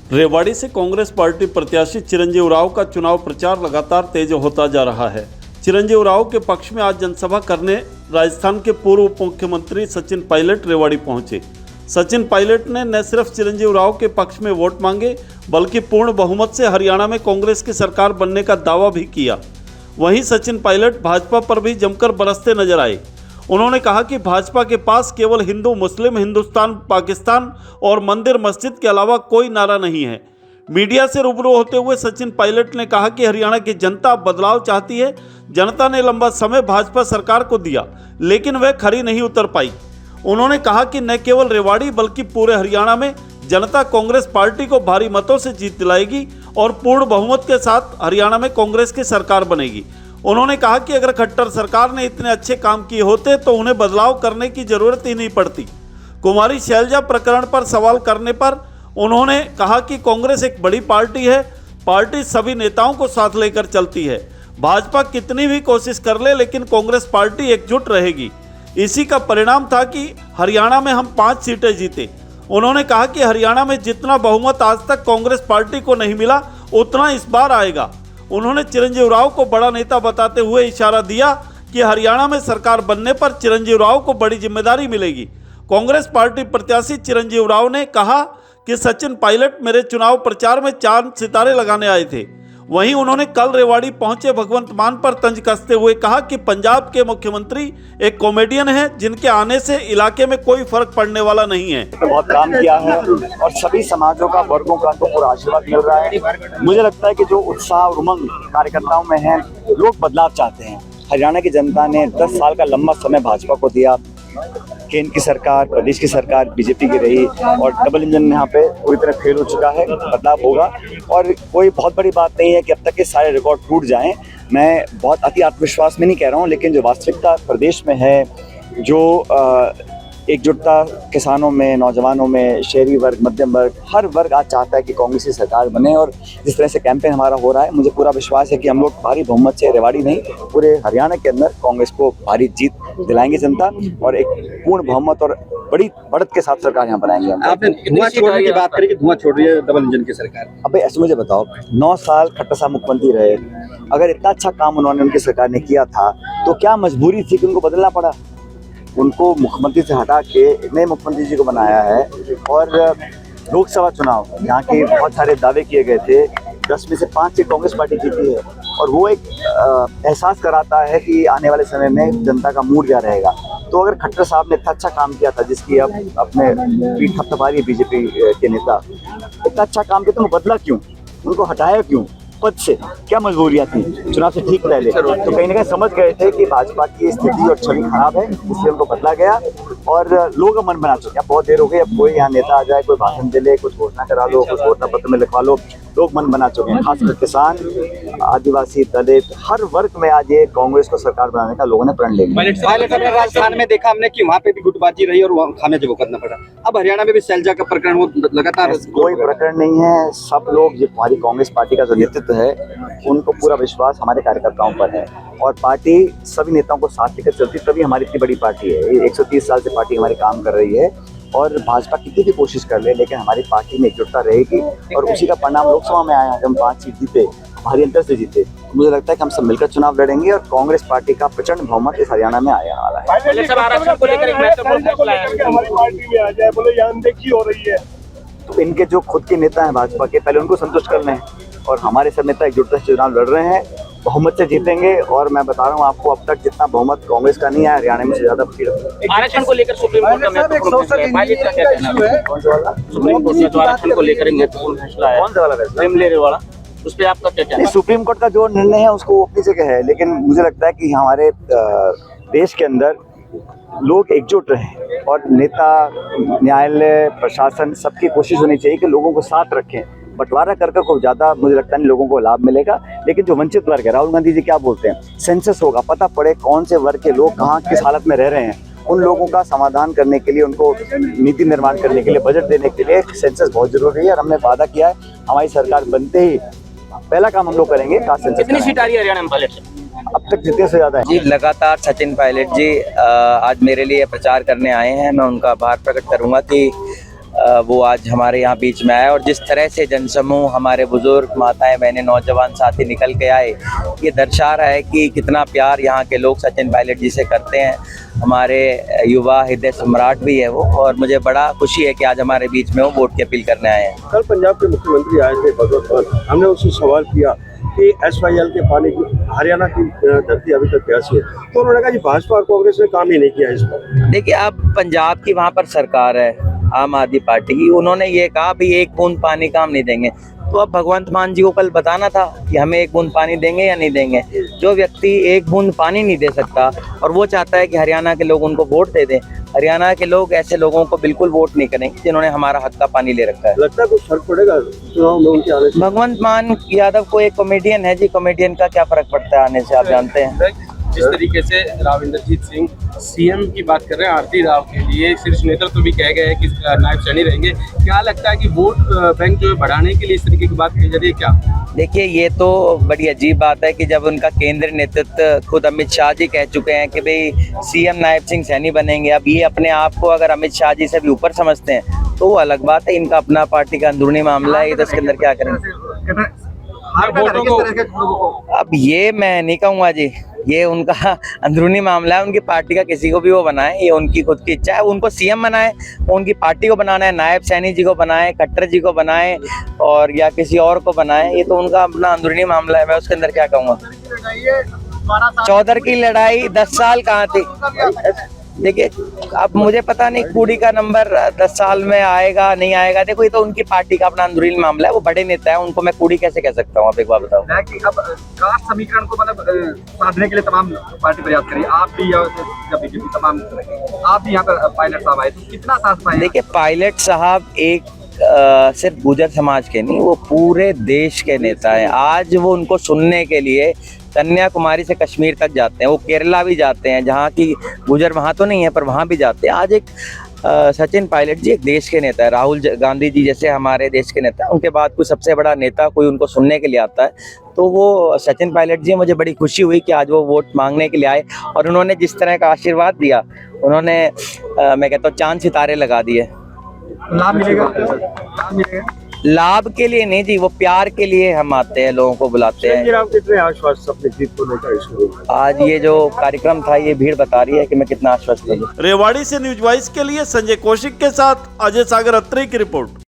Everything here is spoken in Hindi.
रेवाड़ी से कांग्रेस पार्टी प्रत्याशी चिरंजीव राव का चुनाव प्रचार लगातार तेज होता जा रहा है। चिरंजीव राव के पक्ष में आज जनसभा करने राजस्थान के पूर्व उप मुख्यमंत्री सचिन पायलट रेवाड़ी पहुंचे। सचिन पायलट ने न सिर्फ चिरंजीव राव के पक्ष में वोट मांगे बल्कि पूर्ण बहुमत से हरियाणा में कांग्रेस की सरकार बनने का दावा भी किया। वहीं सचिन पायलट भाजपा पर भी जमकर बरसते नजर आए। उन्होंने कहा कि भाजपा के पास केवल हिंदू मुस्लिम, हिंदुस्तान पाकिस्तान और मंदिर मस्जिद के अलावा कोई नारा नहीं है। मीडिया से रूबरू होते हुए सचिन पायलट ने कहा कि हरियाणा की जनता बदलाव चाहती है। जनता ने लंबा समय भाजपा सरकार को दिया लेकिन वह खरी नहीं उतर पाई। उन्होंने कहा कि न केवल रेवाड़ी बल्कि पूरे हरियाणा में जनता कांग्रेस पार्टी को भारी मतों से जीत दिलाएगी और पूर्ण बहुमत के साथ हरियाणा में कांग्रेस की सरकार बनेगी। उन्होंने कहा कि अगर खट्टर सरकार ने इतने अच्छे काम किए होते तो उन्हें बदलाव करने की जरूरत ही नहीं पड़ती। कुमारी शैलजा प्रकरण पर सवाल करने पर उन्होंने कहा कि कांग्रेस एक बड़ी पार्टी है, पार्टी सभी नेताओं को साथ लेकर चलती है। भाजपा कितनी भी कोशिश कर ले लेकिन कांग्रेस पार्टी एकजुट रहेगी। इसी का परिणाम था कि हरियाणा में हम 5 सीटें जीते। उन्होंने कहा कि हरियाणा में जितना बहुमत आज तक कांग्रेस पार्टी को नहीं मिला उतना इस बार आएगा। उन्होंने चिरंजीव राव को बड़ा नेता बताते हुए इशारा दिया कि हरियाणा में सरकार बनने पर चिरंजीव राव को बड़ी जिम्मेदारी मिलेगी। कांग्रेस पार्टी प्रत्याशी चिरंजीव राव ने कहा कि सचिन पायलट मेरे चुनाव प्रचार में 4 सितारे लगाने आए थे। वहीं उन्होंने कल रेवाड़ी पहुंचे भगवंत मान पर तंज कसते हुए कहा कि पंजाब के मुख्यमंत्री एक कॉमेडियन हैं जिनके आने से इलाके में कोई फर्क पड़ने वाला नहीं है। बहुत काम किया है और सभी समाजों का, वर्गों का तो पूरा आशीर्वाद मिल रहा है। मुझे लगता है कि जो उत्साह और उमंग कार्यकर्ताओं में है, लोग बदलाव चाहते हैं। हरियाणा की जनता ने 10 साल का लंबा समय भाजपा को दिया। केंद्र की सरकार, प्रदेश की सरकार बीजेपी की रही और डबल इंजन यहाँ पे पूरी तरह फेल हो चुका है। बदलाव होगा और कोई बहुत बड़ी बात नहीं है कि अब तक के सारे रिकॉर्ड टूट जाएं। मैं बहुत अति आत्मविश्वास में नहीं कह रहा हूँ, लेकिन जो वास्तविकता प्रदेश में है, जो एकजुटता किसानों में, नौजवानों में, शहरी वर्ग, मध्यम वर्ग, हर वर्ग आज चाहता है कि कांग्रेस की सरकार बने। और जिस तरह से कैंपेन हमारा हो रहा है, मुझे पूरा विश्वास है कि हम लोग भारी बहुमत से, रेवाड़ी नहीं पूरे हरियाणा के अंदर कांग्रेस को भारी जीत दिलाएंगे जनता और एक पूर्ण बहुमत और बड़ी बढ़त के साथ सरकार यहाँ बनाएंगे। आपने धुआं छोड़ने की बात करी कि धुआं छोड़ रही है डबल इंजन की सरकार। अबे ऐसे मुझे बताओ, 9 साल खट्टर साहब मुख्यमंत्री रहे, अगर इतना अच्छा काम उन्होंने, उनकी सरकार ने किया था तो क्या मजबूरी थी कि उनको बदलना पड़ा? उनको मुख्यमंत्री से हटा के नए मुख्यमंत्री जी को बनाया है। और लोकसभा चुनाव यहाँ के बहुत सारे दावे किए गए थे, 10 में से 5 सीट कांग्रेस पार्टी जीती है और वो एक एहसास कराता है कि आने वाले समय में जनता का मूड क्या रहेगा। तो अगर खट्टर साहब ने इतना अच्छा काम किया था, जिसकी अब अपने पीठ थपथपा रही है बीजेपी के नेता, इतना अच्छा काम किया तो वो बदला क्यों, उनको हटाया क्यों पद से? क्या मजबूरियां थी चुनाव से ठीक पहले? तो कहीं ना कहीं समझ गए थे कि भाजपा की स्थिति और छवि खराब है, इसलिए उनको बदला गया और लोगों का मन बना चुके। अब बहुत देर हो गई, अब कोई यहाँ नेता आ जाए, कोई भाषण दे ले, कुछ घोषणा करा लो, कुछ घोषणा पत्र में लिखवा लो, लोग मन बना चुके हैं। खासकर किसान, आदिवासी, दलित, हर वर्ग में आज ये कांग्रेस को सरकार बनाने का लोगों ने प्रण ले लिया। राजस्थान में देखा हमने कि वहाँ पे भी गुटबाजी रही और वहाँ खामियाजा वो करना पड़ा। अब हरियाणा में भी शैलजा का प्रकरण वो लगातार। कोई प्रकरण नहीं है, सब लोग, जो हमारी कांग्रेस पार्टी का जो नेतृत्व है, उनको पूरा विश्वास हमारे कार्यकर्ताओं पर है और पार्टी सभी नेताओं को साथ लेकर चलती, तभी हमारी इतनी बड़ी पार्टी है। 130 साल से पार्टी हमारी काम कर रही है और भाजपा कितनी भी कोशिश कर ले, लेकिन हमारी पार्टी में एकजुटता रहेगी और उसी का परिणाम लोकसभा में आया। हम 5 सीट जीते, भारी अंतर से जीते। मुझे लगता है कि हम सब मिलकर चुनाव लड़ेंगे और कांग्रेस पार्टी का प्रचंड बहुमत इस हरियाणा में आने वाला है। तो इनके जो खुद के नेता हैं भाजपा के, पहले उनको संतुष्ट करना है और हमारे सब नेता एकजुटता से चुनाव लड़ रहे हैं, बहुमत से जीतेंगे। और मैं बता रहा हूँ आपको, अब तक जितना बहुमत कांग्रेस का नहीं आया, हरियाणा में से ज्यादा आरक्षण को लेकर सुप्रीम कोर्ट का महत्वपूर्ण फैसला है। कौन सा वाला? सुप्रीम कोर्ट ने आरक्षण को लेकर महत्वपूर्ण फैसला है। कौन सा वाला फैसला? वाला, उस पर आपका क्या कहना है? सुप्रीम कोर्ट का जो निर्णय है उसको अपनी जगह है, लेकिन मुझे लगता है कि हमारे देश के अंदर लोग एकजुट रहे और नेता, न्यायालय, प्रशासन, सबकी कोशिश होनी चाहिए कि लोगों को साथ रखें। बंटवारा कर को ज़्यादा मुझे लगता नहीं लोगों को लाभ मिलेगा। लेकिन जो वंचित वर्ग है, राहुल गांधी जी क्या बोलते हैं, सेंसस होगा, पता पड़े कौन से वर्ग के लोग कहाँ किस हालत में रह रहे हैं, उन लोगों का समाधान करने के लिए, उनको नीति निर्माण करने के लिए, बजट देने के लिए सेंसस बहुत जरूरी है। और हमने वादा किया है हमारी सरकार बनते ही पहला काम हम लोग करेंगे कास्ट सेंसस। कितनी सीट आ रही है हरियाणा में पायलट से? अब तक जितने से ज्यादा है जी। लगातार सचिन पायलट जी आज मेरे लिए प्रचार करने आए हैं। मैं उनका आभार प्रकट करूंगा कि वो आज हमारे यहाँ बीच में आया और जिस तरह से जनसमूह, हमारे बुजुर्ग, माताएं, बहनें, नौजवान साथी निकल के आए, ये दर्शा रहा है कि कितना प्यार यहाँ के लोग सचिन पायलट जी से करते हैं। हमारे युवा हृदय सम्राट भी है वो, और मुझे बड़ा खुशी है कि आज हमारे बीच में वो वोट की अपील करने आए हैं। कल पंजाब के मुख्यमंत्री आए थे भगवंत मान, हमने उससे सवाल किया कि SYL के पानी की हरियाणा की धरती अभी तक कैसी है, तो उन्होंने कहा जी भाजपा और कांग्रेस ने काम ही नहीं किया इस पर। देखिए, अब पंजाब की वहाँ पर सरकार है आम आदमी पार्टी की, उन्होंने ये कहा भी एक बूंद पानी का हम नहीं देंगे, तो अब भगवंत मान जी को कल बताना था कि हमें एक बूंद पानी देंगे या नहीं देंगे। जो व्यक्ति एक बूंद पानी नहीं दे सकता और वो चाहता है कि हरियाणा के लोग उनको वोट दे दें, हरियाणा के लोग ऐसे लोगों को बिल्कुल वोट नहीं करेंगे जिन्होंने हमारा हक का पानी ले रखा है। लगता है कुछ फर्क पड़ेगा चुनाव में उनके आने से? भगवंत मान यादव को एक कॉमेडियन है जी, कॉमेडियन का क्या फर्क पड़ता है आने से, आप जानते हैं। जिस तरीके से राव इंद्रजीत सिंह सीएम की बात कर रहे हैं, आरती राव के लिए शीर्ष नेतृत्व तो भी कह गए हैं कि नायब सैनी रहेंगे। क्या लगता है कि वोट बैंक जो है बढ़ाने के लिए इस तरीके की बात कही जा रही है क्या? देखिए, ये तो बड़ी अजीब बात है कि जब उनका केंद्रीय नेतृत्व खुद अमित शाह जी कह चुके हैं कि भाई सीएम नायब सिंह सैनी बनेंगे, अब ये अपने आप को अगर अमित शाह जी से भी ऊपर समझते हैं तो वो अलग बात है। इनका अपना पार्टी का अंदरूनी मामला है, ये तो इसके अंदर क्या करेंगे। अब ये मैं नहीं कहूँगा जी, ये उनका अंदरूनी मामला है। उनकी पार्टी का किसी को भी वो बनाए, ये उनकी खुद की इच्छा है। उनको सीएम बनाए, उनकी पार्टी को बनाना है, नायब सैनी जी को बनाए, खट्टर जी को बनाए और या किसी और को बनाए, ये तो उनका अपना अंदरूनी मामला है। मैं उसके अंदर क्या कहूँगा। चौधर की लड़ाई 10 साल कहाँ थी। देखिए, अब मुझे पता नहीं कूड़ी का नंबर 10 साल में आएगा नहीं आएगा। देखो, ये तो उनकी पार्टी का अपना अंदरूनी मामला है। वो बड़े नेता है, उनको मैं कूड़ी कैसे कह सकता हूँ। आप एक बार बताओ। कि अब कास्ट समीकरण को मतलब साधने के लिए तमाम पार्टी प्रयास करी, आप भी या बीजेपी तमाम, आप भी यहाँ पर पायलट साहब आए, तो कितना साथ पाए? देखिए, पायलट साहब एक सिर्फ गुर्जर समाज के नहीं, वो पूरे देश के नेता हैं। आज वो उनको सुनने के लिए कन्याकुमारी से कश्मीर तक जाते हैं, वो केरला भी जाते हैं, जहाँ की गुर्जर वहाँ तो नहीं है पर वहाँ भी जाते हैं। आज एक सचिन पायलट जी एक देश के नेता है। राहुल गांधी जी जैसे हमारे देश के नेता, उनके बाद कोई सबसे बड़ा नेता कोई उनको सुनने के लिए आता है तो वो सचिन पायलट जी। मुझे बड़ी खुशी हुई कि आज वो वोट मांगने के लिए आए और उन्होंने जिस तरह का आशीर्वाद दिया, उन्होंने मैं कहता हूँ चांद सितारे लगा दिए। लाभ मिलेगा? लाभ मिलेगा? लाभ के लिए नहीं जी, वो प्यार के लिए हम आते हैं, लोगों को बुलाते हैं। आप कितने आश्वस्त अपनी जीत को लेकर इसको? आज ये जो कार्यक्रम था, ये भीड़ बता रही है कि मैं कितना आश्वस्त हूँ। रेवाड़ी से न्यूज वाइज के लिए संजय कौशिक के साथ अजय सागर अत्री की रिपोर्ट।